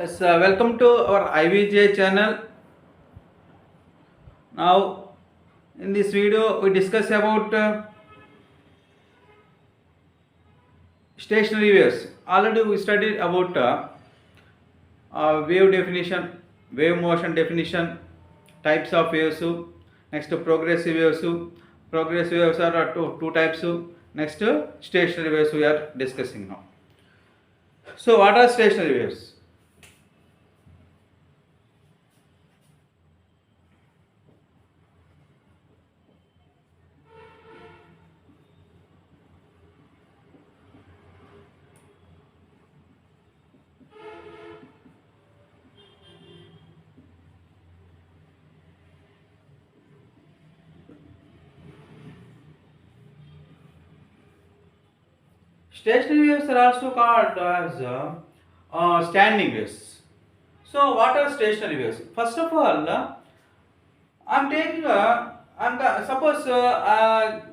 Yes, welcome to our IVJ channel. Now, in this video, we discuss about stationary waves. Already we studied about wave definition, wave motion definition, types of waves. Next, progressive waves. Progressive waves are two types. Next, stationary waves we are discussing now. So, what are stationary waves? Stationary waves are also called as standing waves. So, what are stationary waves? First of all, I'm taking suppose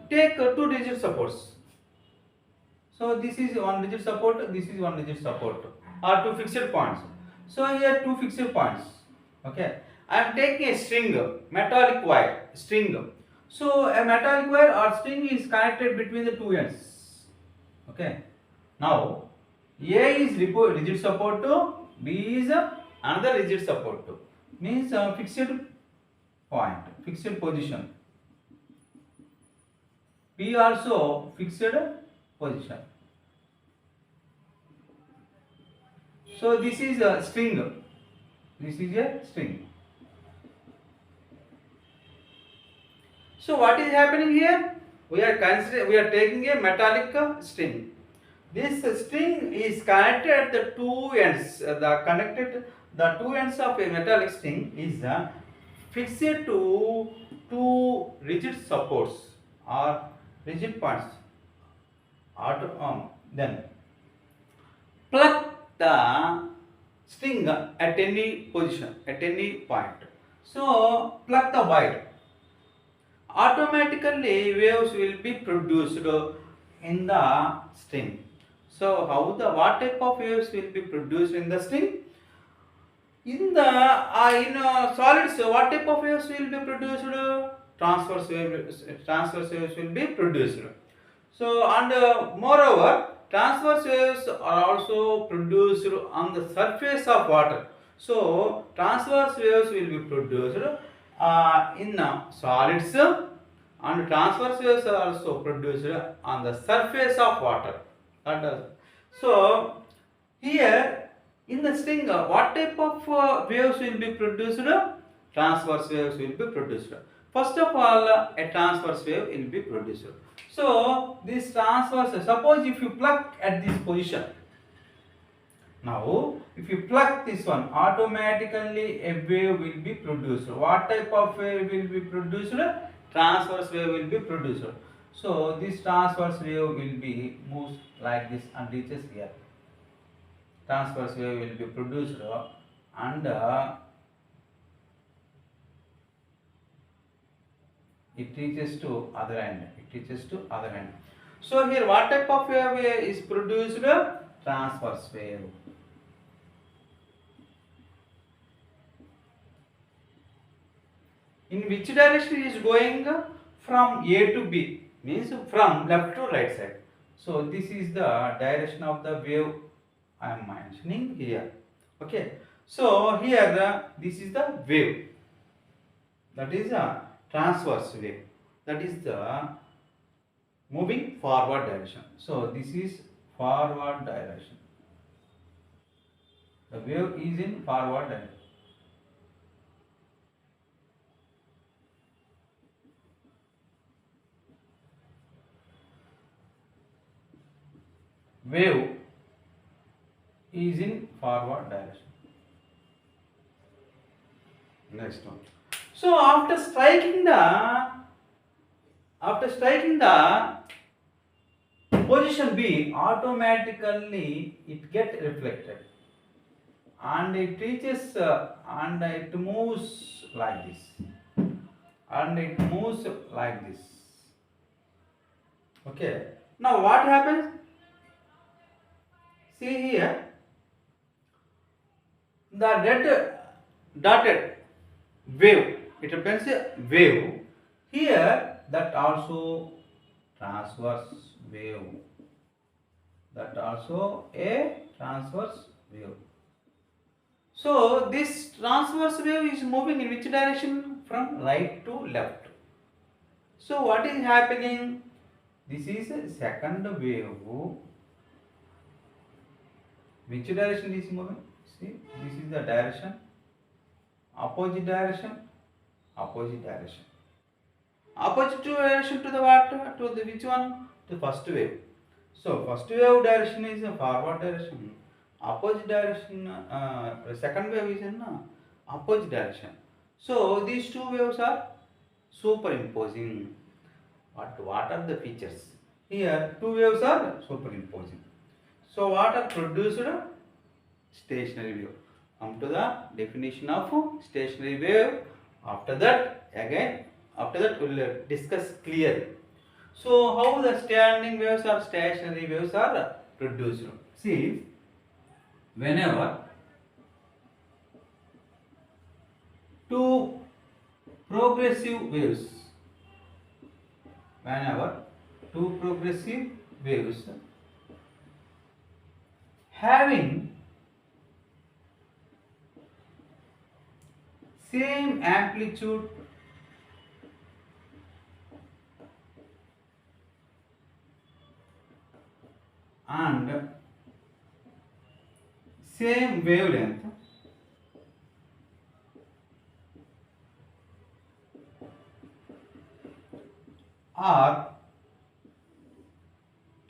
take two rigid supports. So, this is one rigid support, this is one rigid support, or two fixed points. So, here two fixed points. Okay, I'm taking a string, metallic wire, string. So, a metallic wire or string is connected between the two ends. Okay, now A is rigid support, B is another rigid support. Means fixed point, fixed position. B also fixed position. So this is a string. This is a string. So what is happening here? We are taking a metallic string. This string is connected at the two ends. The two ends of a metallic string is fixed to two rigid supports or rigid points. Then pluck the string at any position, at any point. So pluck the wire. Automatically waves will be produced in the string. So what type of waves will be produced in the string? In the solids, what type of waves will be produced? Transverse waves will be produced. So and moreover, transverse waves are also produced on the surface of water. So transverse waves will be produced in solids, and transverse waves are also produced on the surface of water. So here in the string, what type of waves will be produced? Transverse waves will be produced. First of all, a transverse wave will be produced. So this transverse, suppose if you pluck at this position, now if you pluck this one, automatically a wave will be produced. What type of wave will be produced? Transverse wave will be produced. So this transverse wave will be moves like this and reaches here. Transverse wave will be produced and it reaches to other end. It reaches to other end. So here what type of wave is produced? Transverse wave. In which direction is going? From A to B, means from left to right side. So this is the direction of the wave I am mentioning here. Okay. So here this is the wave. That is a transverse wave. That is the moving forward direction. So this is forward direction. The wave is in forward direction. Wave is in forward direction. Next one. So after striking the position B, automatically it get reflected and it reaches and it moves like this, and it moves like this. Okay. Now what happens? See here. The red dotted wave, it represents a wave. Here, that also transverse wave. That also a transverse wave. So this transverse wave is moving in which direction? From right to left. So what is happening? This is a second wave. Which direction is moving? See, this is the direction. Opposite direction. Opposite direction. Opposite direction to the what? To the which one? To first wave. So first wave direction is a forward direction. Opposite direction. Second wave is in opposite direction. So these two waves are superimposing. What are the features? Here two waves are superimposing. So what are produced? Stationary wave. Come to the definition of stationary wave. After that we will discuss clearly. So how the standing waves or stationary waves are produced? See, whenever two progressive waves, having same amplitude and same wavelength are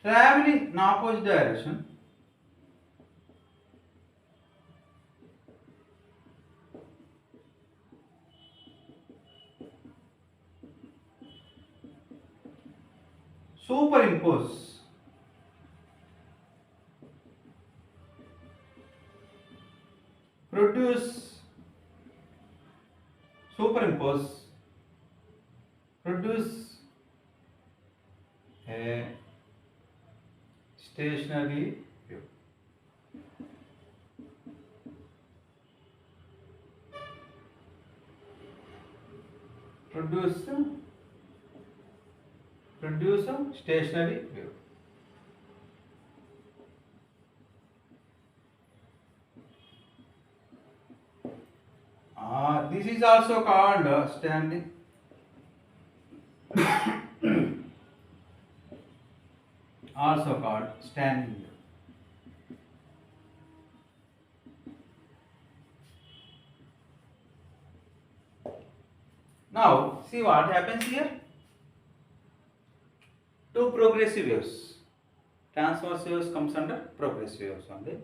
traveling in opposite direction, superimpose produce a stationary wave. Produce a stationary wave. This is also called standing. Also called standing wave. Now see what happens here. Two progressive waves. Transverse waves comes under progressive waves only.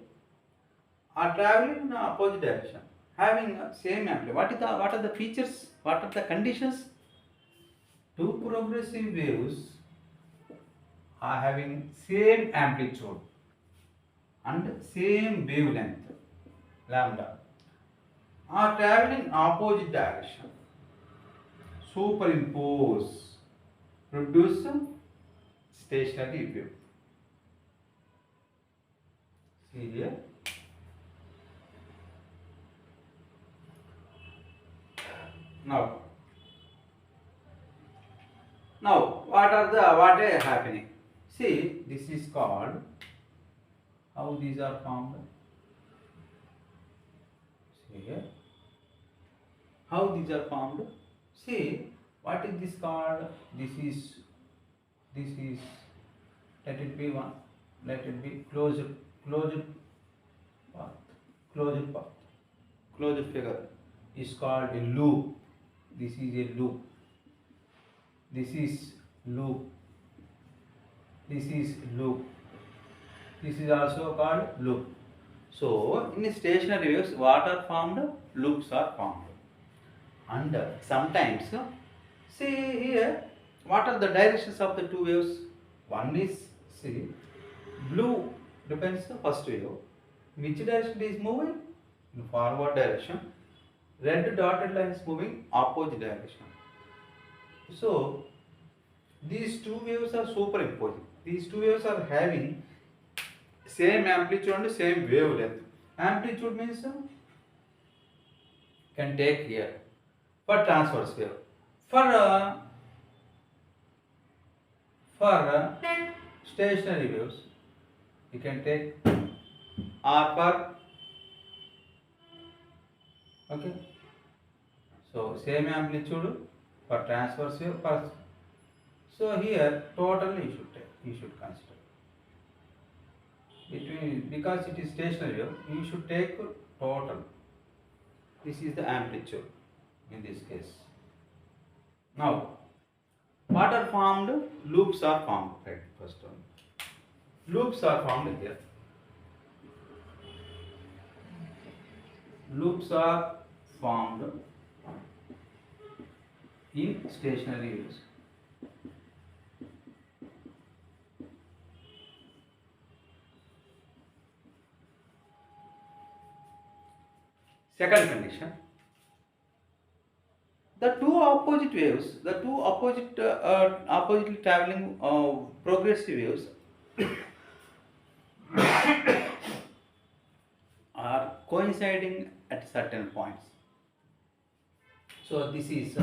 Are traveling in opposite direction, having same amplitude. What are the features? What are the conditions? Two progressive waves are having same amplitude and same wavelength lambda, are traveling opposite direction, superimpose, produce stationary wave. See here. Now what are happening? See, this is called, how these are formed. See here. How these are formed? See, what is this called? This is let it be one. Let it be closed path. Closed figure is called a loop. This is a loop. This is loop. This is loop. This is also called loop. So in stationary waves, what are formed? Loops are formed. And sometimes, see here, what are the directions of the two waves? One is, see, blue depends the first wave. Which direction it is moving? In forward direction. Red dotted line is moving opposite direction. So these two waves are superimposing. These two waves are having same amplitude and same wavelength. Amplitude means can take here for transverse wave. For stationary waves, you can take R for, okay. So same amplitude for transverse wave. So here totally you should consider between, because it is stationary wave, you should take total. This is the amplitude in this case. Now, what are formed? Loops are formed. Right, first one. Loops are formed here. Loops are formed in stationary waves. Second condition, the two opposite waves, the two oppositely traveling progressive waves are coinciding at certain points. So this is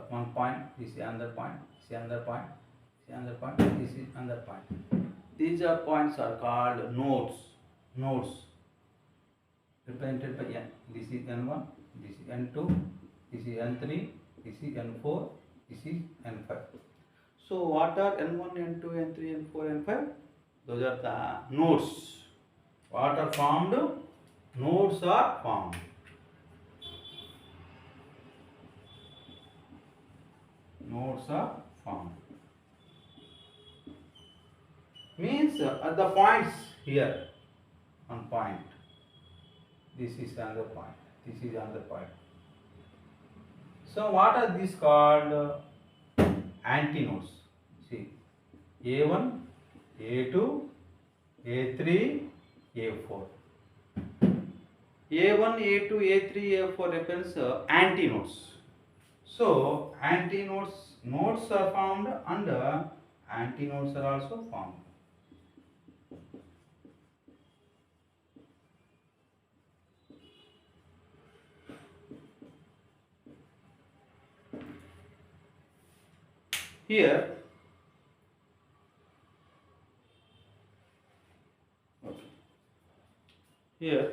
one point, this is another point, this is another point, this is another point, this is another point. These are points are called nodes. Nodes represented by n. This is n1, this is n2, this is n3, this is n4, this is n5. So what are n1, n2, n3, n4, n5? Those are the nodes. What are formed? Nodes are formed. Nodes are formed. Means at the points here, one point. This is another point. This is another point. So what are these called? Antinodes. See, A1, A2, A3, A4. A1, A2, A3, A4 represents antinodes. So nodes are formed and antinodes are also formed. Here, okay. Here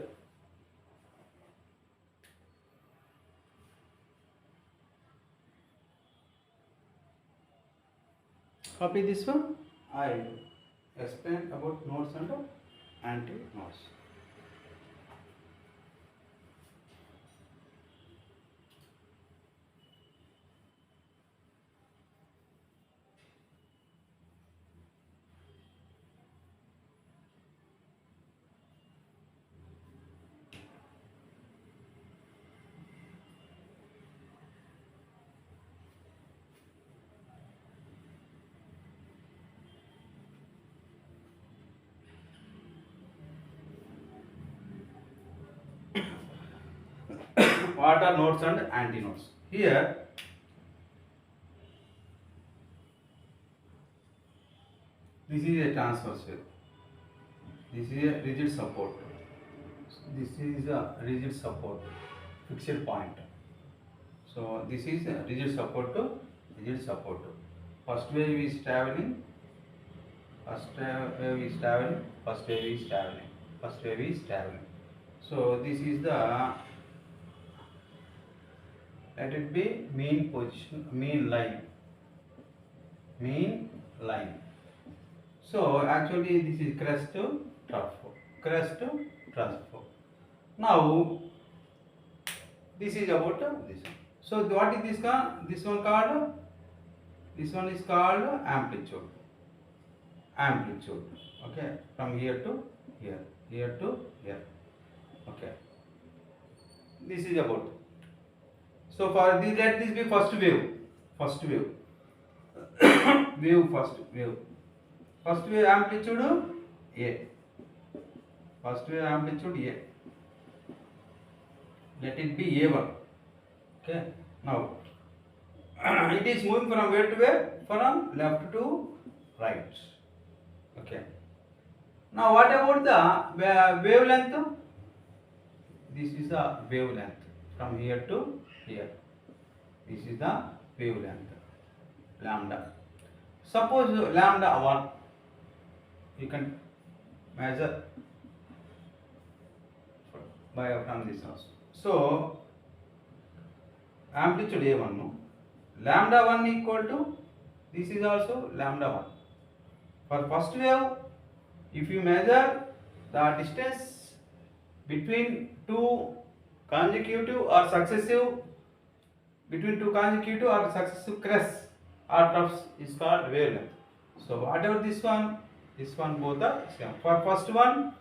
copy this one. I explain about nodes and antinodes. What are nodes and antinodes? Here, this is a transverse wave. This is a rigid support. This is a rigid support, fixed point. So this is a rigid support to rigid support. First wave is traveling. First wave is traveling. First wave is traveling. First wave is traveling. So this is the, let it be mean position, mean line. Mean line. So actually this is crest to trough. Crest to trough. Now this is about this one. So what is this called? This one called? This one is called amplitude. Amplitude. Okay, from here to here, here to here. Okay. This is about. So for this, let this be first wave. First wave. Wave first wave. First wave amplitude A. First wave amplitude A. Let it be A1. Okay. Now it is moving from where to where? From left to right. Okay. Now what about the wavelength? this is the wavelength from here to here. This is the wavelength lambda. Suppose lambda 1, you can measure by from this also. So amplitude A1, lambda 1 equal to, this is also lambda 1. For first wave, if you measure the distance between two consecutive or successive, between two consecutive or successive crests or troughs is called wavelength. So whatever this one both are same. For first one,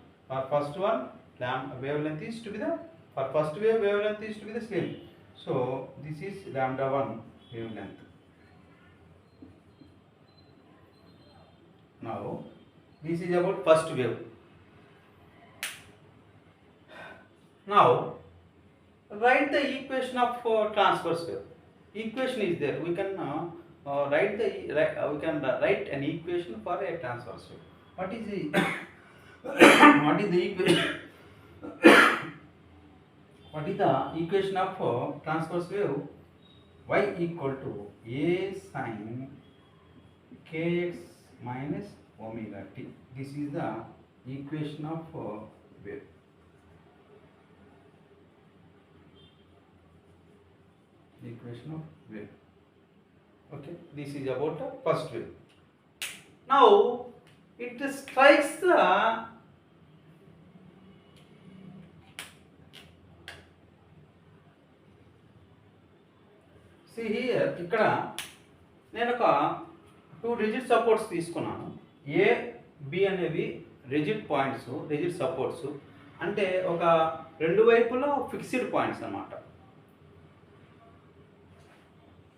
wavelength is to be the, for first wave wavelength is to be the same. So this is lambda 1 wavelength. Now this is about first wave. Now write the equation of transverse wave. Equation is there. We can write an equation for a transverse wave. What is the what is the equation? What is the equation of transverse wave? Y equal to A sin kx minus omega t. This is the equation of wave. Equation of wave. Okay, this is about the first wave. Now it strikes the see here, ఇక్కడ నేను ఒక 2 rigid supports తీసుకున్నాను. A B అనేవి rigid points, rigid supports అంటే ఒక రెండు వైపులో fixed points అన్నమాట.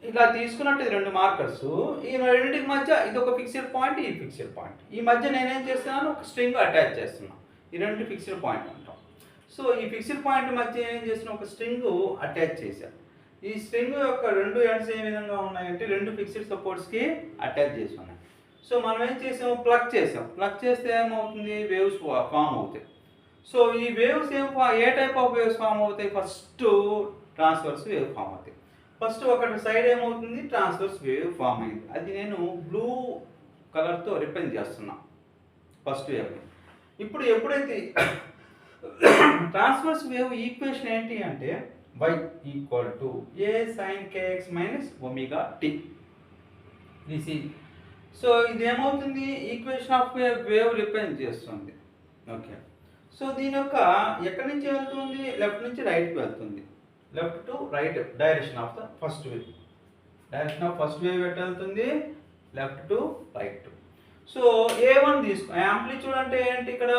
ఇలా తీసుకున్నట్టు ఇది రెండు మార్కర్స్, ఈ రెండింటికి మధ్య ఇది ఒక ఫిక్స్డ్ పాయింట్, ఈ ఫిక్స్డ్ పాయింట్. ఈ మధ్య నేనేం చేస్తున్నాను, ఒక స్ట్రింగ్ అటాచ్ చేస్తున్నాను. ఈ రెండు ఫిక్స్డ్ పాయింట్ అంటాం. సో ఈ ఫిక్స్డ్ పాయింట్ మధ్య ఏం చేసిన, ఒక స్ట్రింగ్ అటాచ్ చేశాను. ఈ స్ట్రింగ్ యొక్క రెండు ఎండ్స్ ఏ విధంగా ఉన్నాయంటే రెండు ఫిక్స్డ్ సపోర్ట్స్కి అటాచ్ చేసి ఉన్నాయి. సో మనం ఏం చేసాము, ప్లగ్ చేసాం. ప్లగ్ చేస్తే ఏమవుతుంది, వేవ్స్ ఫామ్ అవుతాయి. సో ఈ వేవ్స్ ఏ టైప్ ఆఫ్ వేవ్స్ ఫామ్ అవుతాయి, ఫస్ట్ ట్రాన్స్వర్స్ వేవ్ ఫామ్ అవుతాయి. ఫస్ట్ ఒకటి సైడ్ ఏమవుతుంది, ట్రాన్స్వర్స్ వేవ్ ఫామ్ అయింది. అది నేను బ్లూ కలర్తో రిప్రజెంట్ చేస్తున్నా ఫస్ట్ వేవ్. ఇప్పుడు ఎప్పుడైతే ట్రాన్స్వర్స్ వేవ్ ఈక్వేషన్ ఏంటి అంటే y equal to a sin kx minus omega t. This is, so ఇదేమవుతుంది, ఈక్వేషన్ ఆఫ్ వేవ్ రిప్రజెంట్ చేస్తుంది. ఓకే, సో దీని యొక్క ఎక్కడి నుంచి వెళ్తుంది, లెఫ్ట్ నుంచి రైట్కి వెళ్తుంది. Left to right direction of the first wave. Direction of first wave ఎట్లా వెళ్తుంది, left to right. So A1 తీసుకో, యాంప్లిట్యూడ్ అంటే ఏంటి, ఇక్కడ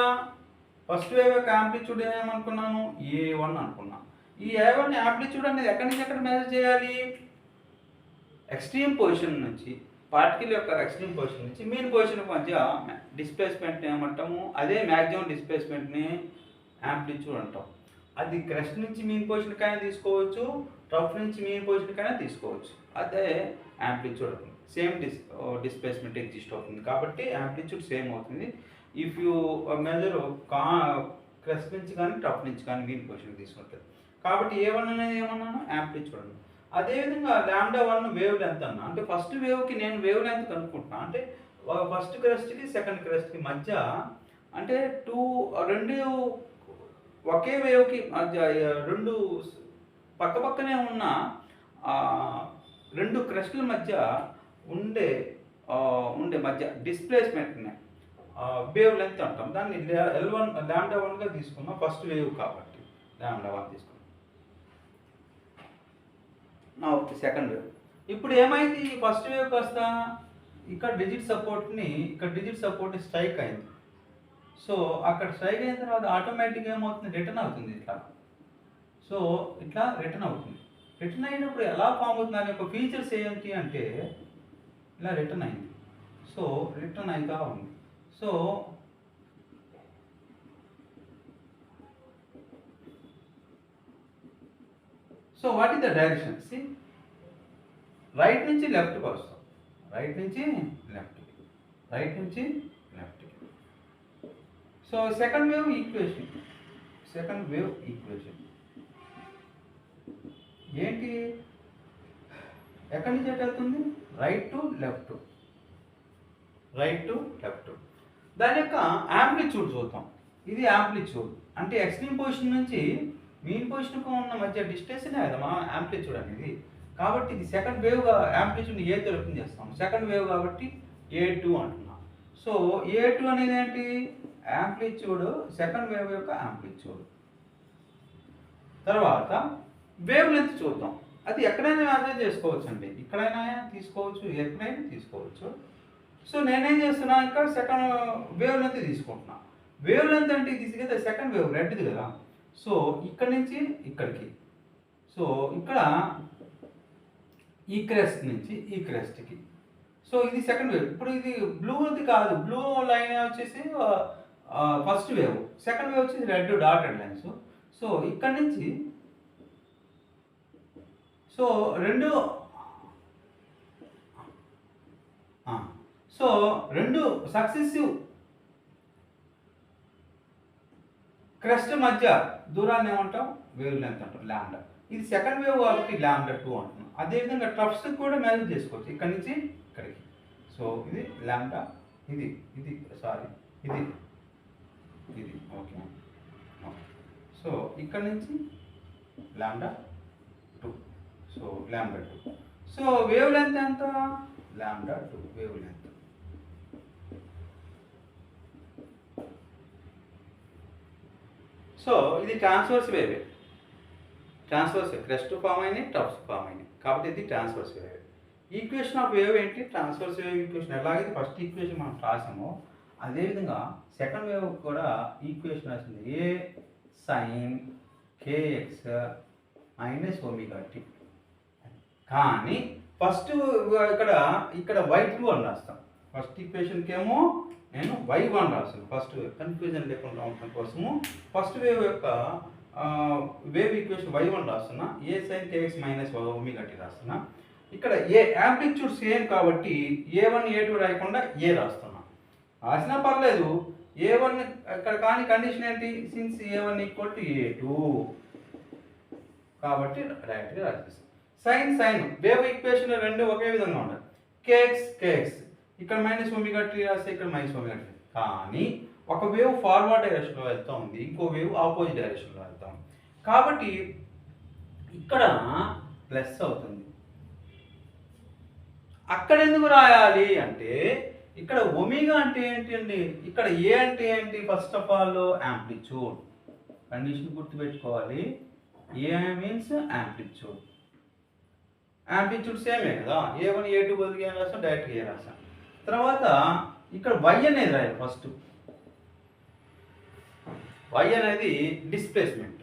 ఫస్ట్ వేవ్ యొక్క యాంప్లిట్యూడ్ ఏమనుకున్నాను, A1 అనుకున్నాను. ఈ A1 యాంప్లిట్యూడ్ అనేది ఎక్కడి నుంచి ఎక్కడ మెజర్ చేయాలి, ఎక్స్ట్రీమ్ పొజిషన్ నుంచి, పార్టికల్ యొక్క ఎక్స్ట్రీమ్ పొజిషన్ నుంచి మీన్ పొజిషన్ మధ్య డిస్ప్లేస్మెంట్ ఏమంటాము, అదే మ్యాక్సిమం డిస్ప్లేస్మెంట్ని యాంప్లిట్యూడ్ అంటాం. అది క్రెస్ట్ నుంచి మీన్ పొజిషన్ కైనా తీసుకోవచ్చు, ట్రఫ్ నుంచి మీన్ పొజిషన్ కైనా తీసుకోవచ్చు. అదే యాంప్లిట్యూడ్ అవుతుంది. సేమ్ డిస్ప్లేస్మెంట్ ఎగ్జిస్ట్ అవుతుంది కాబట్టి యాంప్లిట్యూడ్ సేమ్ అవుతుంది. ఇఫ్ యూ మెజర్ క్రెస్ట్ నుంచి కానీ ట్రఫ్ నుంచి కానీ మీన్ పొజిషన్ తీసుకుంటుంది. కాబట్టి A1 అనేది ఏమన్నాను, యాంప్లిట్యూడ్ అన్నాను. అదేవిధంగా λ1 వేవ్ లెంత్ అన్నా, అంటే ఫస్ట్ వేవ్కి నేను వేవ్ లెంత్ కనుక్కుంటున్నా, అంటే ఫస్ట్ క్రెస్ట్కి సెకండ్ క్రెస్ట్కి మధ్య, అంటే రెండు ఒకే వేవ్కి మధ్య, రెండు పక్కనే ఉన్న రెండు క్రెస్ట్ల మధ్య ఉండే మధ్య డిస్ప్లేస్మెంట్ని వేవ్ లెంత్ అంటాం. దాన్ని λ1గా తీసుకున్నాం ఫస్ట్ వేవ్ కాబట్టి λ1 తీసుకున్నాం. నా సెకండ్ వేవ్. ఇప్పుడు ఏమైంది, ఫస్ట్ వేవ్ కాస్త ఇక్కడ డిజిట్ సపోర్ట్ని స్ట్రైక్ అయింది. సో అక్కడ స్ట్రైక్ అయిన తర్వాత ఆటోమేటిక్గా ఏమవుతుంది, రిటర్న్ అవుతుంది ఇట్లా. సో ఇట్లా రిటర్న్ అవుతుంది. రిటర్న్ అయినప్పుడు ఎలా ఫామ్ అవుతుంది అనే ఒక ఫీచర్స్ ఏంటి అంటే ఇలా రిటర్న్ అయింది. సో రిటర్న్ అవుతా ఉంది. So what is the direction, see right నుంచి లెఫ్ట్కి వస్తాం, రైట్ నుంచి లెఫ్ట్కి. So second wave equation. ఏంటి, ఎక్కడి నుంచి ఎటు వెళ్తుంది, right to left, right to left. దాని యొక్క యాంప్లిట్యూడ్ చూద్దాం. ఇది యాంప్లిట్యూడ్ అంటే ఎక్స్ట్రీమ్ పొజిషన్ నుంచి మీన్ పొజిషన్కు ఉన్న మధ్య డిస్టెన్స్నే కదా మనం యాంప్లిట్యూడ్ అనేది. కాబట్టి ఇది సెకండ్ వేవ్గా యాంప్లిట్యూడ్ని ఏతో రిప్రజెంట్ చేస్తాం. సెకండ్ వేవ్ కాబట్టి A2 అంటున్నాం. సో A2 అనేది ఏంటి, యాంప్లిట్యూడ్, సెకండ్ వేవ్ యొక్క యాంప్లిట్యూడ్. తర్వాత వేవ్ లెంత్ చూద్దాం. అది ఎక్కడైనా అర్థం చేసుకోవచ్చు అండి, ఇక్కడైనా తీసుకోవచ్చు, ఎక్కడైనా తీసుకోవచ్చు. సో నేనేం చేస్తున్నా, ఇంకా సెకండ్ వేవ్ లెంత్ తీసుకుంటున్నా. వేవ్ లెంత్ అంటే ఇది కదా సెకండ్ వేవ్ రెడ్ది కదా. సో ఇక్కడ నుంచి ఇక్కడికి, సో ఇక్కడ ఈ క్రెస్ట్ నుంచి ఈ క్రెస్ట్కి. సో ఇది సెకండ్ వేవ్. ఇప్పుడు ఇది బ్లూది కాదు, బ్లూ లైన్ వచ్చేసి ఫస్ట్ వేవ్, సెకండ్ వేవ్ వచ్చేసి రెడ్ డాటెడ్ లైన్స్. సో ఇక్కడ నుంచి సో రెండు సో రెండు సక్సెసివ్ క్రెస్ట్ మధ్య దూరాన్ని ఏమంటాం, వేవ్ లెంత్ అంటాం, లాంబ్డా. ఇది సెకండ్ వేవ్ కాబట్టి λ2 అంటున్నాం. అదేవిధంగా ట్రఫ్స్ కూడా మెజర్ చేసుకోవచ్చు, ఇక్కడ నుంచి ఇక్కడికి. సో ఇది లాంబ్డా, ఇది ఇది సారీ ఇది ఇది ఓకే. సో ఇక్కడ నుంచి λ2, సో λ2. సో వేవ్ లెంత్ ఎంత, λ2 వేవ్ లెంత్. సో ఇది transverse wave, transverse crest form అయినాయి, టఫ్స్ ఫామ్ అయినాయి, కాబట్టి ఇది transverse wave. Equation of wave ఏంటి, ట్రాన్స్వర్స్ వేవ్ ఈక్వేషన్. ఎలాగైతే ఫస్ట్ ఈక్వేషన్ మనం రాసామో అదేవిధంగా సెకండ్ వేవ్ కూడా ఈక్వేషన్ రాసింది, a sine k x minus omega t. కానీ ఫస్ట్ ఇక్కడ y2 అని రాస్తాం. ఫస్ట్ ఈక్వేషన్కి ఏమో నేను y1 రాస్తాను. ఫస్ట్ కన్ఫ్యూజన్ లేకుండా ఉండటం కోసము ఫస్ట్ వేవ్ యొక్క వేవ్ ఈక్వేషన్ y1 రాస్తున్నా, a sine k x minus omega t రాస్తున్నా. ఇక్కడ ఏ యాంప్లిట్యూడ్ సేమ్ కాబట్టి A1 A2 రాయకుండా ఏ రాస్తున్నా. రాసినా పర్లేదు, A1 ఇక్కడ కానీ కండిషన్ ఏంటి, సిన్స్ A1 = A2 కాబట్టి డైరెక్ట్గా రాసేస్తాం. సైన్ వేవ్ ఈక్వేషన్ రెండు ఒకే విధంగా ఉండాలి. కేఎక్స్ ఇక్కడ మైనస్ ఒమేగా టీ రాస్తే ఇక్కడ మైనస్ ఒమేగా టీ. కానీ ఒక వేవ్ ఫార్వర్డ్ డైరెక్షన్లో వెళ్తూ ఉంది, ఇంకో వేవ్ ఆపోజిట్ డైరెక్షన్లో వెళ్తా ఉంది. కాబట్టి ఇక్కడ ప్లస్ అవుతుంది. అక్కడ ఎందుకు రాయాలి అంటే ఇక్కడ ఒమేగా అంటే ఏంటి అండి, ఇక్కడ ఏ అంటే ఏంటి, first of all amplitude. Condition గుర్తుపెట్టుకోవాలి, ఏ మీన్స్ యాంప్లిట్యూడ్. యాంప్లిట్యూడ్ సేమే కదా, A1 A2 బదులుగా ఏం రాస్తాం, డైరెక్ట్గా ఏ రాస్తాం. తర్వాత ఇక్కడ y అనేది రాయాలి. ఫస్ట్ y అనేది డిస్ప్లేస్మెంట్.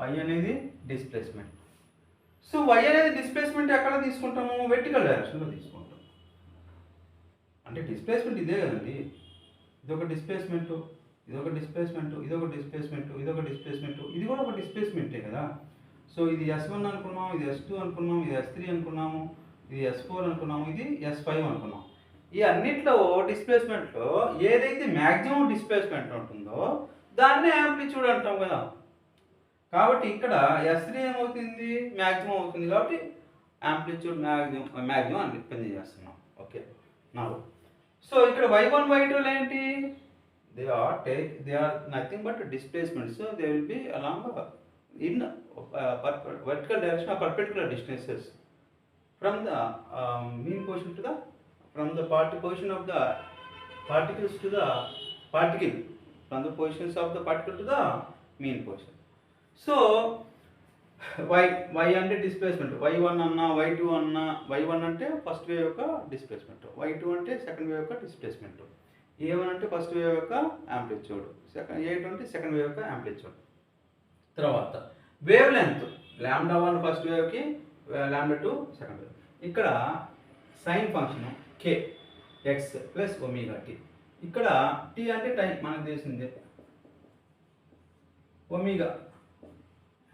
y అనేది డిస్ప్లేస్మెంట్. సో y అనేది డిస్ప్లేస్మెంట్ ఎక్కడ తీసుకుంటాము, వెర్టికల్ డైరెక్షన్లో తీసుకుంటాం. అంటే డిస్ప్లేస్మెంట్ ఇదే కదండి, ఇదొక డిస్ప్లేస్మెంట్, ఇదొక డిస్ప్లేస్మెంట్, ఇదొక డిస్ప్లేస్మెంట్, ఇదొక డిస్ప్లేస్మెంట్, ఇది కూడా ఒక డిస్ప్లేస్మెంటే కదా. సో ఇది S1 అనుకున్నాం, ఇది S2 అనుకున్నాం, ఇది S3 అనుకున్నాము, ఇది S4 అనుకున్నాము, ఇది S5 అనుకున్నాం. ఈ అన్నిట్లో డిస్ప్లేస్మెంట్లో ఏదైతే మ్యాక్సిమం డిస్ప్లేస్మెంట్ ఉంటుందో దాన్నే యాంప్లిట్యూడ్ అంటాం కదా. కాబట్టి ఇక్కడ S3 ఏమవుతుంది, మ్యాక్సిమం అవుతుంది, కాబట్టి యాంప్లిట్యూడ్ మ్యాక్సిమం అని రిప్రజెంట్ చేస్తున్నాం. ఓకే నా. సో ఇక్కడ y1 y2 ఏంటి, they are nothing but displacement. So they will be along in vertical direction or perpendicular distances from the mean position to the, from the position of the particles to the particle, from the positions of the particle to the mean position. So y అంటే displacement, y1 అన్నా y2 అన్నా, y1 అంటే first wave యొక్క displacement, y2 అంటే second wave యొక్క displacement, A1 అంటే first wave యొక్క amplitude, A2 అంటే సెకండ్ వేవ్ యొక్క యాంప్లిట్యూడ్. తర్వాత వేవ్ లెంత్ λ1 ఫస్ట్ వేవ్కి, λ2 సెకండ్ వేవ్. ఇక్కడ sine function k x plus omega t. ఇక్కడ టీ అంటే టైం మనకు తెలిసిందే, omega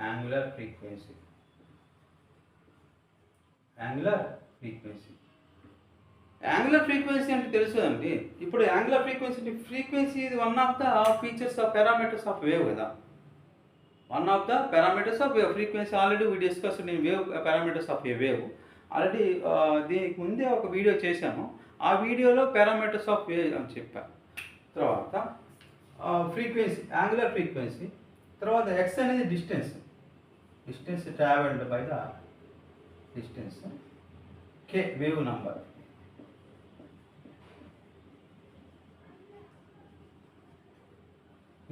angular frequency, angular frequency. Angular frequency అంటే తెలుసు అండి. ఇప్పుడు యాంగులర్ ఫ్రీక్వెన్సీ ఇది one of the features of parameters of wave కదా. One of the parameters of wave frequency already we discussed in wave parameters of a wave. Already దీనికి ముందే ఒక video చేశాను. ఆ వీడియోలో పారామీటర్స్ ఆఫ్ వేవ్ అని చెప్పాను. తర్వాత ఫ్రీక్వెన్సీ, యాంగులర్ ఫ్రీక్వెన్సీ. తర్వాత ఎక్స్ అనేది distance travelled by the distance. K wave number.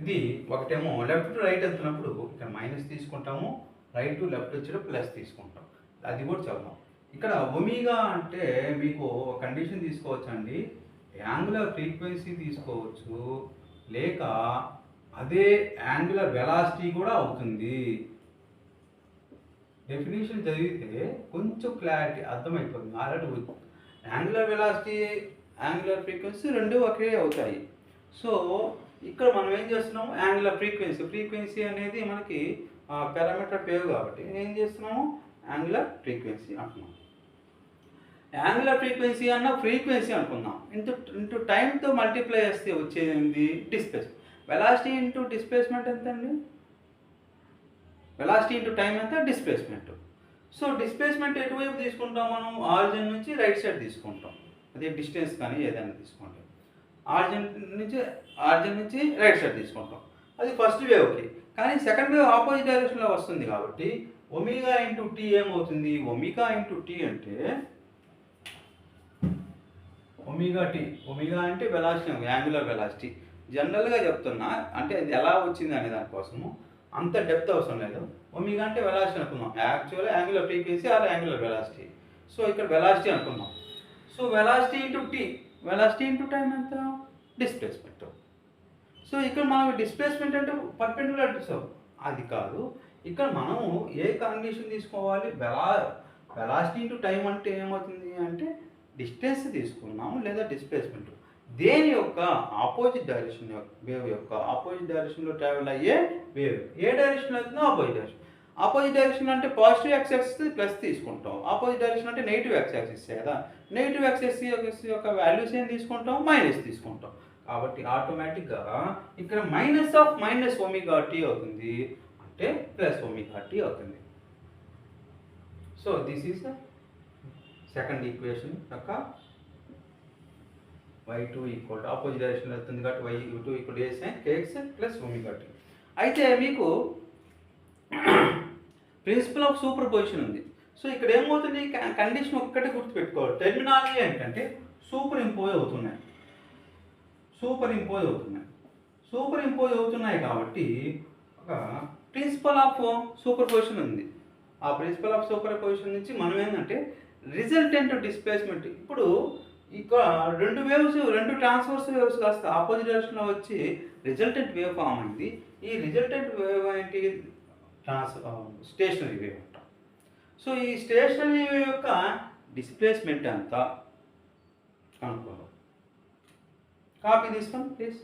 ఇది ఒకటేమో లెఫ్ట్ టు రైట్ వెళ్తున్నప్పుడు ఇక్కడ మైనస్ తీసుకుంటాము, రైట్ టు లెఫ్ట్ వచ్చేటప్పుడు ప్లస్ తీసుకుంటాం. అది కూడా చదువుతాం. ఇక్కడ ఒమేగా అంటే మీకు కండిషన్ తీసుకోవచ్చు అండి. యాంగులర్ ఫ్రీక్వెన్సీ తీసుకోవచ్చు, లేక అదే యాంగులర్ వెలాసిటీ కూడా అవుతుంది. డెఫినేషన్ చదివితే కొంచెం క్లారిటీ అర్థమైపోతుంది. Already angular velocity, angular frequency రెండు ఒకే అవుతాయి. సో ఇక్కడ మనం ఏం చేస్తున్నాము, యాంగులర్ ఫ్రీక్వెన్సీ అనేది మనకి పారామీటర్ వేవ్ కాబట్టి ఏం చేస్తున్నాము, యాంగులర్ ఫ్రీక్వెన్సీ అంటున్నాం. యాంగులర్ ఫ్రీక్వెన్సీ అన్న ఫ్రీక్వెన్సీ అనుకుందాం. ఇంటూ టైంతో మల్టిప్లై చేస్తే వచ్చేది డిస్ప్లేస్మెంట్. వెలాసిటీ ఇంటూ డిస్ప్లేస్మెంట్ ఎంత అండి? వెలాసిటీ ఇంటూ టైం ఎంత? డిస్ప్లేస్మెంట్. సో డిస్ప్లేస్మెంట్ ఎటువైపు తీసుకుంటాం మనం? ఆరిజిన్ నుంచి రైట్ సైడ్ తీసుకుంటాం. అదే డిస్టెన్స్ కానీ ఏదైనా తీసుకుంటాం. ఆరిజిన్ నుంచి రైట్ సైడ్ తీసుకుంటాం. అది ఫస్ట్ వేవ్కి. కానీ సెకండ్ వేవ్ ఆపోజిట్ డైరెక్షన్లో వస్తుంది కాబట్టి ఒమేగా ఇంటూ టీ ఏమవుతుంది? ఒమేగా ఇంటూ టీ అంటే ఒమేగా అంటే వెలాసిటీ, యాంగులర్ వెలాసిటీ. జనరల్గా చెప్తున్నా, అంటే అది ఎలా వచ్చింది అనే దానికోసము అంత డెప్త్ అవసరం లేదు. ఒమేగా అంటే వెలాసిటీ అనుకున్నాం. యాక్చువల్గా angular frequency or angular velocity. So ఇక్కడ వెలాసిటీ అనుకున్నాం. So velocity into t, velocity into time ఎంత? డిస్ప్లేస్మెంట్. సో ఇక్కడ మనం డిస్ప్లేస్మెంట్ అంటే పర్పెండిక్యులర్ అది కాదు. ఇక్కడ మనము ఏ కండిషన్ తీసుకోవాలి? వెలాసిటీ ఇంటూ టైం అంటే ఏమవుతుంది అంటే డిస్టెన్స్ తీసుకున్నాము లేదా డిస్ప్లేస్మెంట్. దేని యొక్క ఆపోజిట్ డైరెక్షన్ వేవ్ యొక్క ఆపోజిట్ డైరెక్షన్లో ట్రావెల్ అయ్యే వేవ్ ఏ డైరెక్షన్లో అవుతుందో ఆపోజిట్ డైరెక్షన్. ఆపోజిట్ డైరెక్షన్ అంటే పాజిటివ్ ఎక్స్ యాక్సిస్ ప్లస్ తీసుకుంటాం. ఆపోజిట్ డైరెక్షన్ అంటే నెగిటివ్ ఎక్స్ యాక్సిస్ కదా. నెగిటివ్ ఎక్స్ యాక్సిస్ యొక్క వాల్యూస్ ఏం తీసుకుంటాం? మైనస్ తీసుకుంటాం. కాబట్టి ఆటోమేటిక్గా ఇక్కడ మైనస్ ఒమేగా టీ అవుతుంది, అంటే ప్లస్ ఒమేగా టీ అవుతుంది. So this is second equation యొక్క y2 ఈక్వల్ ఆపోజిట్ డైరెక్షన్ వెళ్తుంది కాబట్టి y2 equal a sine kx plus omega t. అయితే మీకు ప్రిన్సిపల్ ఆఫ్ సూపర్ పొజిషన్ ఉంది. సో ఇక్కడ ఏమవుతుంది? కండిషన్ ఒక్కటే గుర్తుపెట్టుకోవాలి. టెర్మినాలజీ ఏంటంటే సూపర్ ఇంపోజ్ అవుతున్నాయి కాబట్టి ఒక ప్రిన్సిపల్ ఆఫ్ సూపర్ పొజిషన్ ఉంది. ఆ ప్రిన్సిపల్ ఆఫ్ సూపర్ పొజిషన్ నుంచి మనం ఏంటంటే రిజల్టెంట్ డిస్ప్లేస్మెంట్. ఇప్పుడు ఇక రెండు ట్రాన్స్వర్స్ వేవ్స్ కాస్త ఆపోజిట్ డైరెక్షన్లో వచ్చి రిజల్టెంట్ వేవ్ ఫామ్ అయింది. ఈ రిజల్టెంట్ వేవ్ ఏంటి? స్టేషనరీ వేవ్ అంటాం. సో ఈ స్టేషనరీ వేవ్ యొక్క డిస్ప్లేస్మెంట్ ఎంత అనుకోవాలి. కాపీ తీసుకొని ప్లీజ్.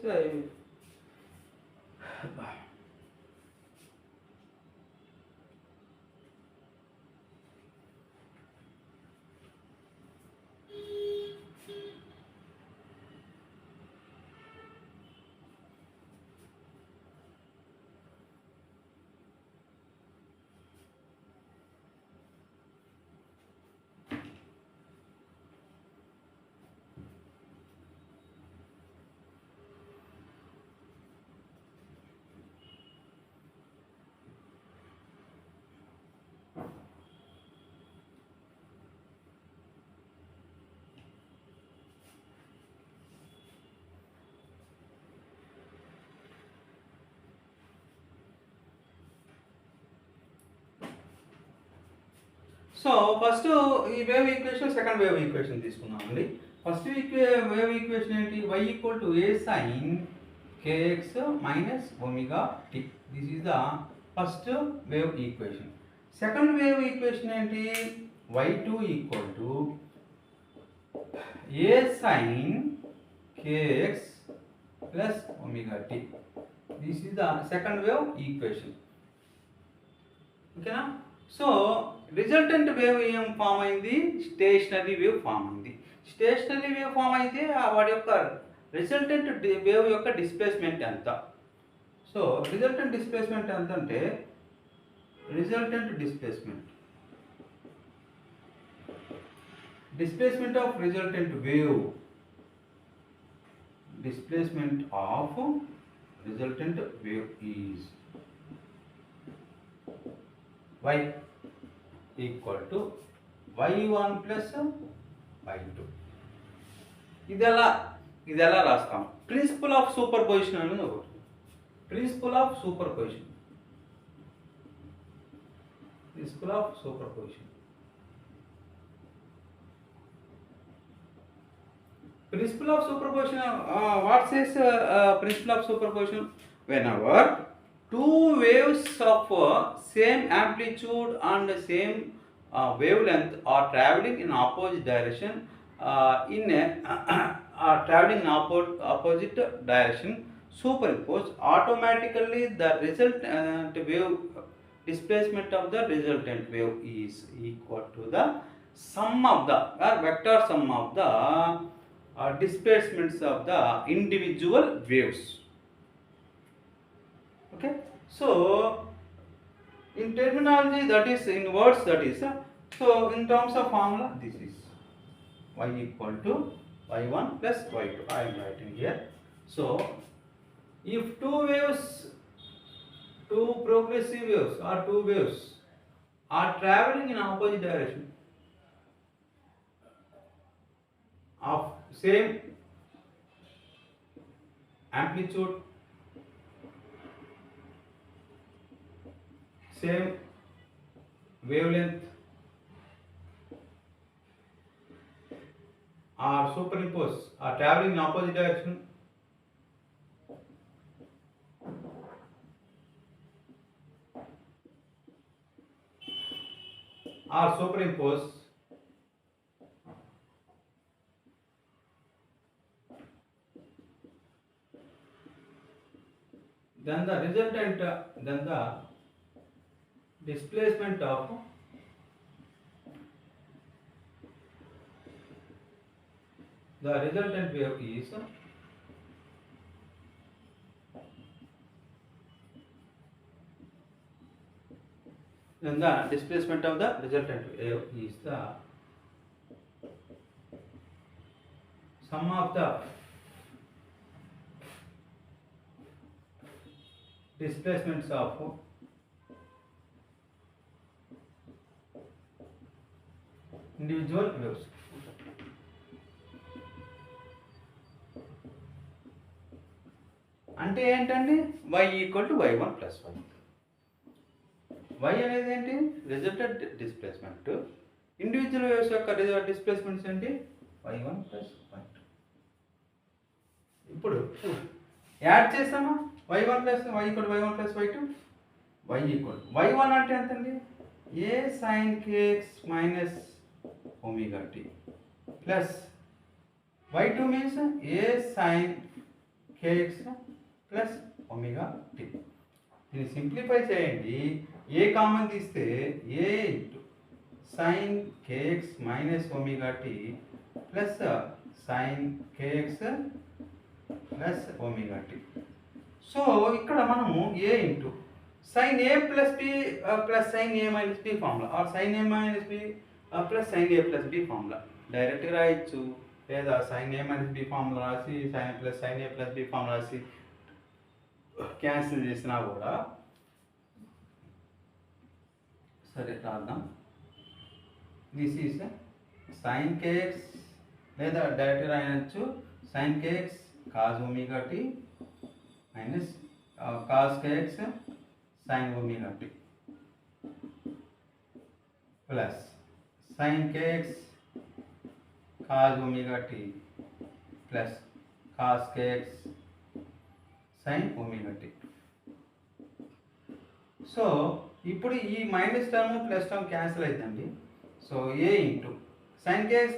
సో ఫస్ట్ ఈ wave equation, second wave equation తీసుకున్నామండి. ఫస్ట్ వేవ్ ఈక్వేషన్ ఏంటి? y equal to a sine kx minus omega t. This is the first wave equation. Second wave equation ఏంటి? y2 equal to a sine kx plus omega t. This is the second wave equation. ఓకేనా? So resultant wave ఏం form అయింది? Stationery wave form అయింది. Stationery wave form అయితే వాడి యొక్క resultant wave యొక్క displacement ఎంత. సో రిజల్టెంట్ డిస్ప్లేస్మెంట్ ఎంత అంటే resultant displacement of resultant wave is y equal to y1 plus y2. ఇది ఎలా రాస్తాం? ప్రిన్సిపల్ ఆఫ్ సూపర్ పొజిషన్ అనేది ఒకటి. Principle of superposition Principle of superposition, what says principle of superposition? Whenever two waves of same amplitude and same wavelength are traveling in opposite direction, traveling in opposite direction, superimpose, automatically the resultant wave displacement of the resultant wave is equal to the sum of the vector sum of the displacements of the individual waves. Okay, so in terminology, that is in words, that is so in terms of formula, this is y equal to y1 plus y2. I am writing here. So if two progressive waves or two waves are traveling in opposite direction of same amplitude, same wavelength, are superimposed, are traveling in opposite direction, are superimposed, then the resultant, then the displacement of the resultant wave is then the displacement of the resultant wave is the sum of the displacements of individual waves. అంటే ఏంటండి? y equal to y1 plus y. y అనేది ఏంటి? Resultant displacement. Individual waves యొక్క displacements ఏంటి? y1 plus y2. ఇప్పుడు add చేస్తామా? y1 plus y equal y1 plus y2. y equal y1 అంటే ఎంతండి? a sin kx minus omega t plus y2 means a sin kx plus omega t. దీన్ని simplify చేయండి. A common తీస్తే a into sin kx minus omega t plus sin kx plus omega t. So ఇక్కడ మనము a into sin a plus b plus sin a minus b formula or sin a minus b plus sin a plus b formula డైరెక్ట్గా రాయొచ్చు, లేదా sin a minus b formula రాసి sin a plus b formula రాసి cancel చేసినా కూడా సరే రాద్దాం. This is sin kx, లేదా డైరెక్ట్గా రాయొచ్చు sin kx cos omega t minus cos kx sin omega t plus sin kx cos omega t plus cos kx sin omega t. So ఇప్పుడు ఈ minus term plus term cancel అవుతుందండి. So a into sin kx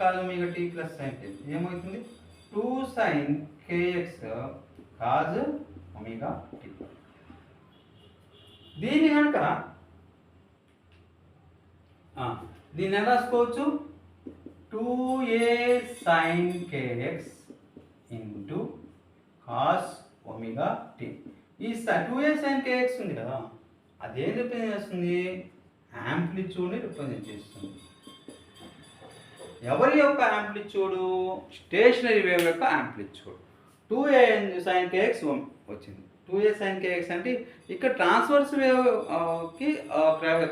cos omega t plus sin kx ఏమవుతుంది? 2 sin kx cos omega t. దీన్ని కనుక దీన్ని ఎలా రాసుకోవచ్చు? 2a sin kx into cos omega t. ఈ 2a sin kx ఉంది కదా, అదేం రిప్రజెంట్ చేస్తుంది? యాంప్లిట్యూడ్ని రిప్రజెంట్ చేస్తుంది. ఎవరి యొక్క యాంప్లిట్యూడు? స్టేషనరీ వేవ్ యొక్క యాంప్లిట్యూడ్. 2a sin kx వచ్చింది. 2a sin kx అంటే ఇక్కడ ట్రాన్స్వర్స్ వేవ్కి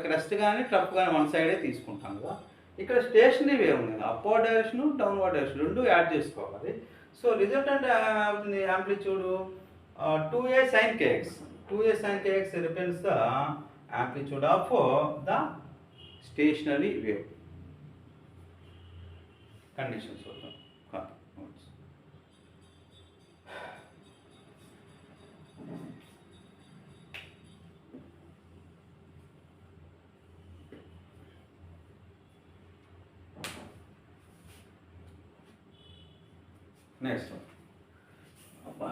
క్రెస్ట్ కానీ ట్రఫ్ కానీ వన్ సైడే తీసుకుంటాం కదా. ఇక్కడ స్టేషనరీ వేవ్ ఉంది కదా, అప్వర్డ్ డైరెక్షన్ డౌన్వర్డ్ డైరెక్షన్ రెండు యాడ్ చేసుకోవాలి. సో రిజల్టెంట్ అవుతుంది amplitude 2a sin kx. 2a sin kx represents the amplitude of the stationery wave. Conditions చూద్దాం. నెక్స్ట్ అబ్బా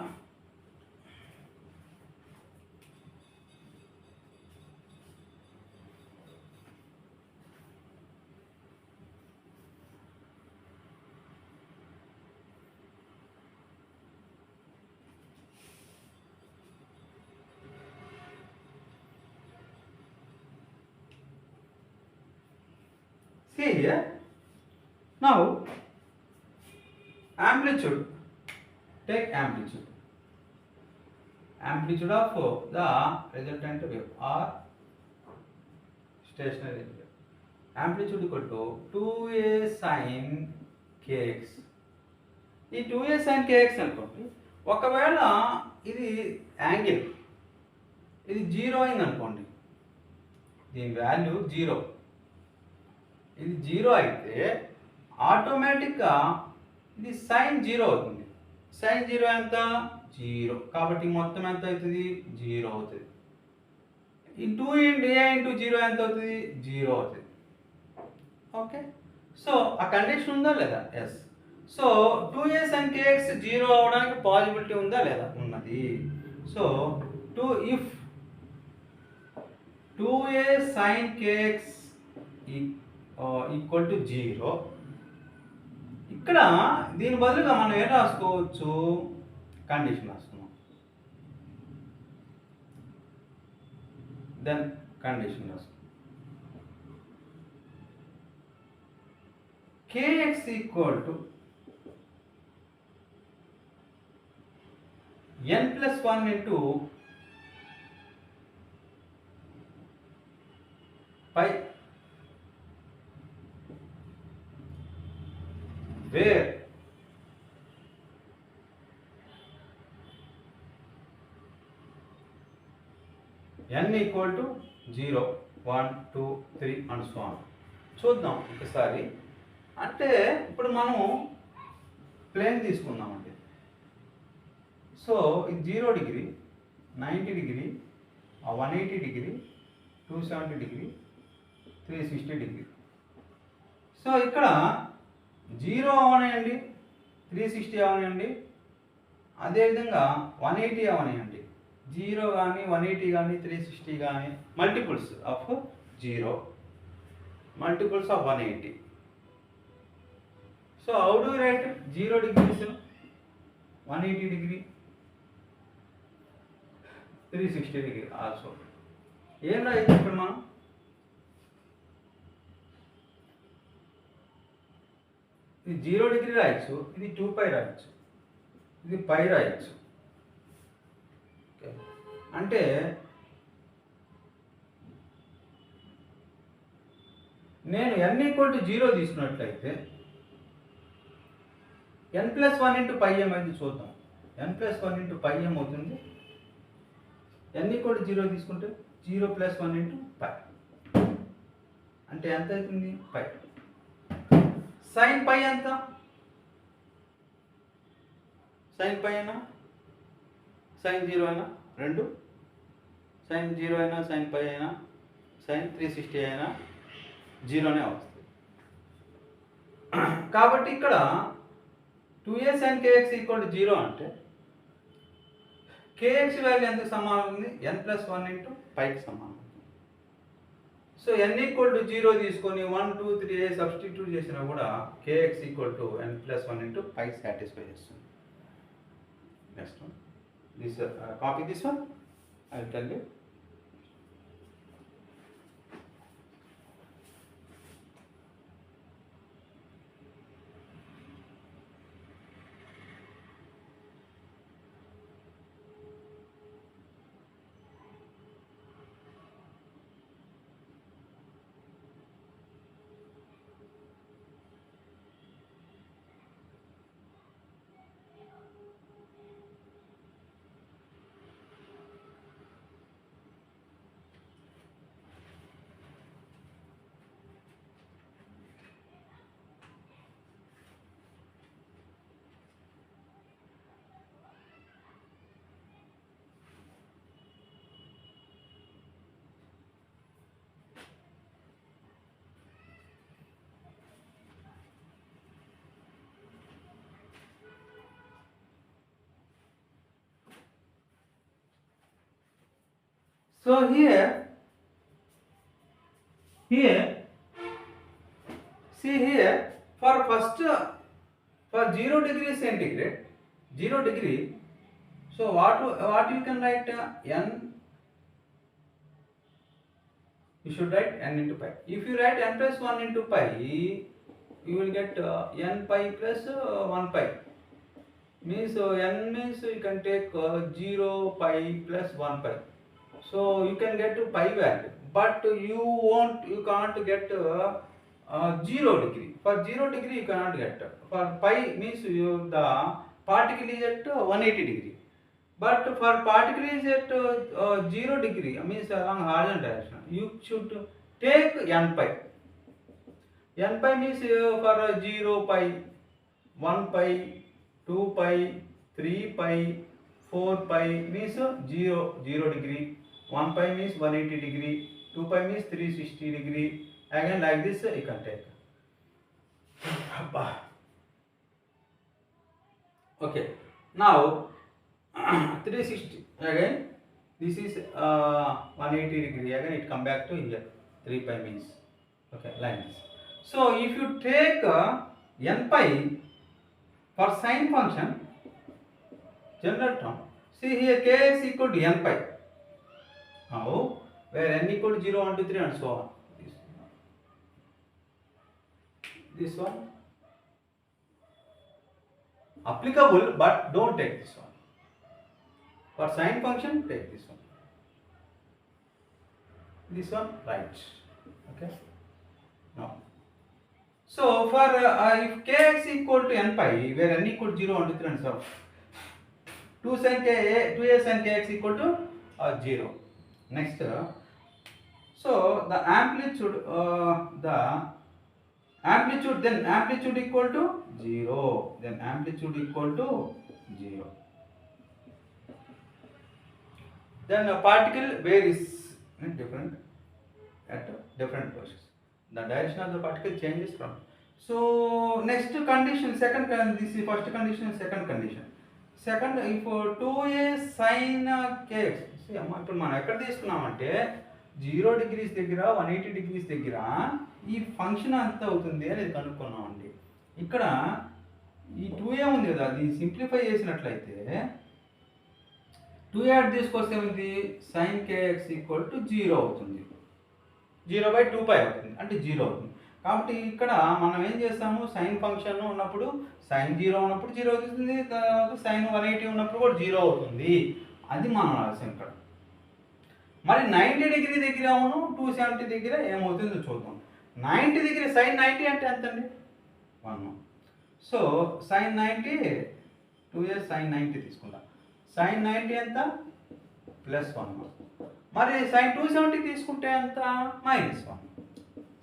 see here now amplitude, take amplitude of the resultant wave or stationary wave. Amplitude equal to 2a sin kx. ఈ 2a sin kx అనుకోండి, ఒకవేళ ఇది angle ఇది 0 అయింది అనుకోండి, దీని వాల్యూ 0, ఇది 0 అయితే ఆటోమేటిక్గా ఇది సైన్ 0 అవుతుంది. సైన్ 0 ఎంత? 0. కాబట్టి మొత్తం ఎంత అవుతుంది? 0 అవుతుంది. ఈ 2 ఇంటూ ఏ ఇంటూ 0 ఎంత అవుతుంది? 0 అవుతుంది. ఓకే, సో ఆ కండిషన్ ఉందా లేదా? Yes. So 2a sin kx 0 అవడానికి పాసిబిలిటీ ఉందా లేదా? ఉన్నది. So if 2a sin kx equal to 0, ఇక్కడ దీని బదులుగా మనం ఏం రాసుకోవచ్చు? కండిషన్ రాసుకున్నాం. దెన్ కండిషన్ రాసుకున్నాం. kx equal to n+1 into pi where n equal to 0, 1, 2, 3 and so on. చూద్దాం ఒకసారి. అంటే ఇప్పుడు మనం ప్లేన్ తీసుకుందామండి. సో ఇది 0 degree, 90 degree, 180 degree, 270 degree, 360 degree. So ఇక్కడ 0 అవనియండి, 360 అవనియండి, అదేవిధంగా 180 అవనియండి. 0 కానీ 180 కానీ 360 కానీ multiples of 0, multiples of 180. So how do you right 0 degrees, 180 degree, 360 degree also. ఏం రాయొచ్చు ఇక్కడ మనం? ఇది 0 డిగ్రీ రాయొచ్చు, ఇది 2π రాయొచ్చు, ఇది π రాయొచ్చు. అంటే నేను n ఈక్వల్ టు 0 తీసుకున్నట్లయితే n+1 ఇంటూ π ఏమైంది చూద్దాం. n+1 ఇంటూ π ఏమవుతుంది? n ఈక్వల్ టు 0 తీసుకుంటే 0 + 1 ఇంటూ π అంటే ఎంత అవుతుంది? π. సైన్ π ఎంత? సైన్ π అయినా సైన్ 0 అయినా రెండు, సైన్ 0 అయినా సైన్ π అయినా సైన్ 360 అయినా 0నే వస్తుంది. కాబట్టి ఇక్కడ 2a sin kx equal to 0 అంటే kx వాల్యూ ఎంత సమానం ఉంది? n+1 ఇంటూ πకి సమానం. So so n equal to 0 తీసుకొని 1 2 3 సబ్స్టిట్యూట్ చేసినా కూడా kx equal to n plus 1 into pi satisfy చేస్తుంది. Next one this copy this one I will tell you. So here, see here, for first, for 0 degree centigrade, 0 degree, so what you can write, n, you should write n into pi. If you write n plus 1 into pi, you will get n pi plus 1 pi. Means n means you can take 0 pi plus 1 pi. So you can get to pi value, but you can't get 0 degree. For 0 degree you cannot get. For pi means the particle is at 180 degree. But for particle is at 0 degree, means along horizontal direction, you should take n pi. N pi means for 0 pi, 1 pi, 2 pi, 3 pi, 4 pi means 0 degree. 1 pi means 180 degree, 2 pi means 360 degree. Again like this you can take. Okay, now 360 again. This is 180 degree. Again it come back to here. 3 pi means, okay, like this. So if you take n pi for sine function, general term. See here kx equal to n pi. Now, where n equal to 0, 1, 2, 3 and so on. This one. Applicable, but don't take this one. For sine function, take this one. This one, right. Okay. Now, so for if kx equal to n pi, where n equal to 0, 1, 2, 3 and so on. 2a sin kx equal to 0. Next, so the amplitude then amplitude equal to 0, then amplitude equal to 0. Then a particle varies different at different places. The direction of the particle changes from. So next condition, this is first condition, second condition. Second, if 2a sin kx, ఇప్పుడు మనం ఎక్కడ తీసుకున్నామంటే 0 degrees దగ్గర 180 degrees దగ్గర ఈ function అంత అవుతుంది అనేది కనుక్కున్నామండి. ఇక్కడ ఈ 2a ఉంది కదా, అది సింప్లిఫై చేసినట్లయితే 2a తీసుకొస్తే ఏమైంది, sin kx ఈక్వల్ టు 0 అవుతుంది. 0/2π అవుతుంది, అంటే 0 అవుతుంది. కాబట్టి ఇక్కడ మనం ఏం చేస్తాము, సైన్ ఫంక్షన్ ఉన్నప్పుడు sin 0 ఉన్నప్పుడు 0 అవుతుంది, తర్వాత sin 180 ఉన్నప్పుడు కూడా 0 అవుతుంది. అది మనం రాసాం ఇక్కడ. మరి 90 డిగ్రీ దగ్గర 270 దగ్గర ఏమవుతుందో చూద్దాం. 90 దగ్గర sin 90 అంటే ఎంత అండి, 1. సో sin 90 2a sin 90 తీసుకుంటాం. sin 90 ఎంత, +1. మరి sin 270 తీసుకుంటే ఎంత, -1.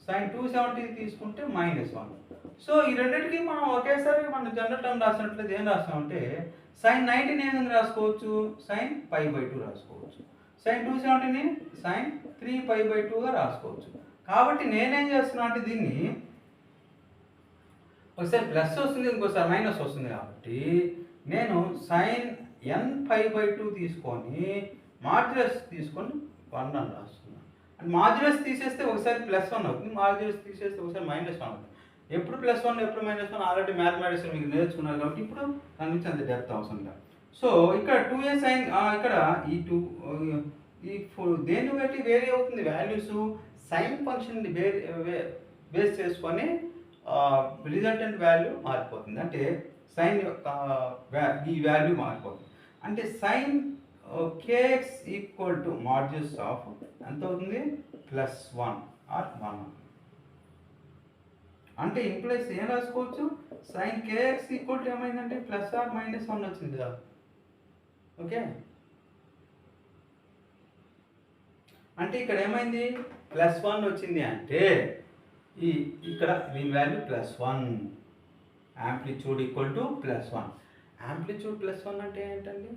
sin 270 తీసుకుంటే -1. సో ఈ రెండింటికి మనం ఒకేసారి మనం జనరల్ టర్మ్ రాసినట్లయితే ఏం రాస్తామంటే sin 90 ని ఏం రాసుకోవచ్చు, sin π/2 రాసుకోవచ్చు. sin 270 ని sin 3π/2గా రాసుకోవచ్చు. కాబట్టి నేనేం చేస్తున్నా అంటే దీన్ని ఒకసారి ప్లస్ వస్తుంది, ఇంకోసారి మైనస్ వస్తుంది. కాబట్టి నేను sin n π/2 తీసుకొని మాడ్యులస్ తీసుకొని 1 అని రాస్తున్నాను. మాడ్యులస్ తీసేస్తే ఒకసారి +1 అవుతుంది, మాడ్యులస్ తీసేస్తే ఒకసారి -1 అవుతుంది. ఎప్పుడు +1 ఎప్పుడు -1 ఆల్రెడీ మ్యాథమెటిక్స్ మీకు నేర్చుకున్నారు కాబట్టి ఇప్పుడు దాని నుంచి అంత డెప్త్ అవసరం లేదు. సో ఇక్కడ 2a sin ఇక్కడ ఈ 2 ఈ దేన్ని బట్టి వేరీ అవుతుంది వాల్యూస్, సైన్ ఫంక్షన్ బేస్ చేసుకొని రిజల్టెంట్ వాల్యూ మారిపోతుంది. అంటే సైన్ యొక్క ఈ వాల్యూ మారిపోతుంది. అంటే sine kx equal to modulus of ఎంత అవుతుంది +1 ఆర్ 1. అంటే ఇంప్లైస్ ఏం రాసుకోవచ్చు, సైన్ kx ఈక్వల్ టు ఏమైందంటే +or -1 వచ్చింది కదా. ఓకే, అంటే ఇక్కడ ఏమైంది +1 వచ్చింది అంటే ఇక్కడ దీని value +1, amplitude equal to +1. Amplitude +1 అంటే ఏంటండి,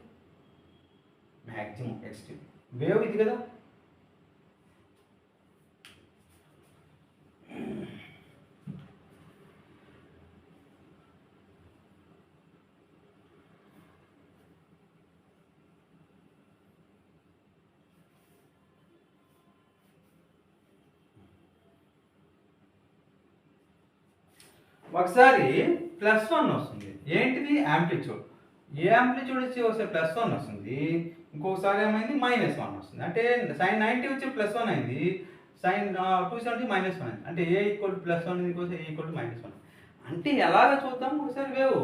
మ్యాక్సిమం ఎక్స్ట్రీమ్ వేవ్ ఇది కదా. ఒకసారి +1 వస్తుంది, ఏంటిది యాంప్లిట్యూడ్. ఏ యాంప్లిట్యూడ్ వచ్చి ఒకసారి +1 వస్తుంది, ఇంకొకసారి ఏమైంది -1 వస్తుంది. అంటే sin 90 వచ్చి +1 అయింది, sin 270 -1 అయింది. అంటే a ఈక్వల్ టు +1 ఇంకోసారి a ఈక్వల్ టు -1. అంటే ఎలాగ చూద్దాం ఒకసారి వేవ్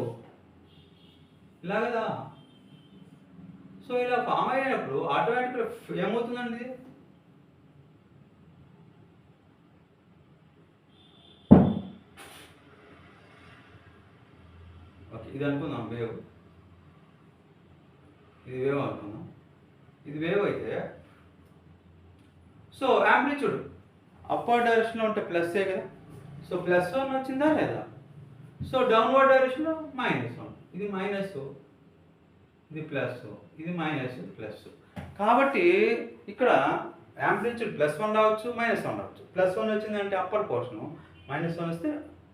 ఇలా కదా. సో ఇలా ఫామ్ అయినప్పుడు ఆటోమేటిక్గా ఏమవుతుందండి, ఓకే ఇది అనుకుందాం వేవ్, ఇది వేవ్ అనుకుందాం, ఇది వేవ్ అయితే సో యాంప్లిట్యూడ్ అప్పర్ డైరెక్షన్లో ఉంటే ప్లస్సే కదా. సో +1 వచ్చిందా లేదా. సో డౌన్వర్డ్ డైరెక్షన్లో -1, ఇది మైనస్, ఇది ప్లస్, ఇది మైనస్. కాబట్టి ఇక్కడ యాంప్లిట్యూడ్ +1 రావచ్చు, -1 రావచ్చు. +1 వచ్చిందంటే అప్పర్ పోర్షను, -1 వస్తే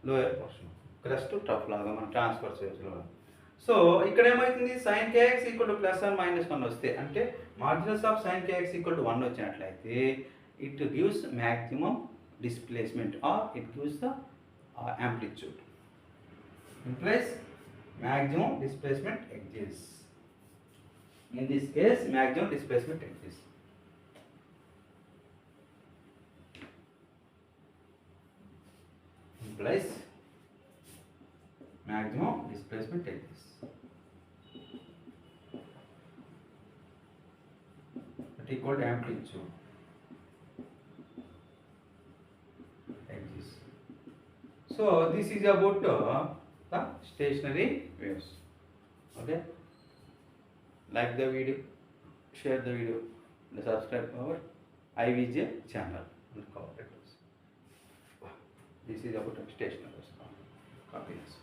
లోయర్ పోర్షన్, క్రస్ట్ టఫ్ లాగా మన ట్రాన్స్ఫర్ స్టేజ్లో. సో ఇక్కడ ఏమవుతుంది, sin kx ఈక్వల్ టు +1 -1 వస్తే అంటే modulus of sin kx equal to 1 వచ్చినట్లయితే it gives maximum displacement or it gives the amplitude, implies maximum displacement exists. In this case, maximum displacement exists. Implies maximum displacement exists. That is called amplitude exists. So this is about the stationary waves. Okay, like the video, share the video, and subscribe our IVJ channel and comment. This is about stationary waves. Copy this.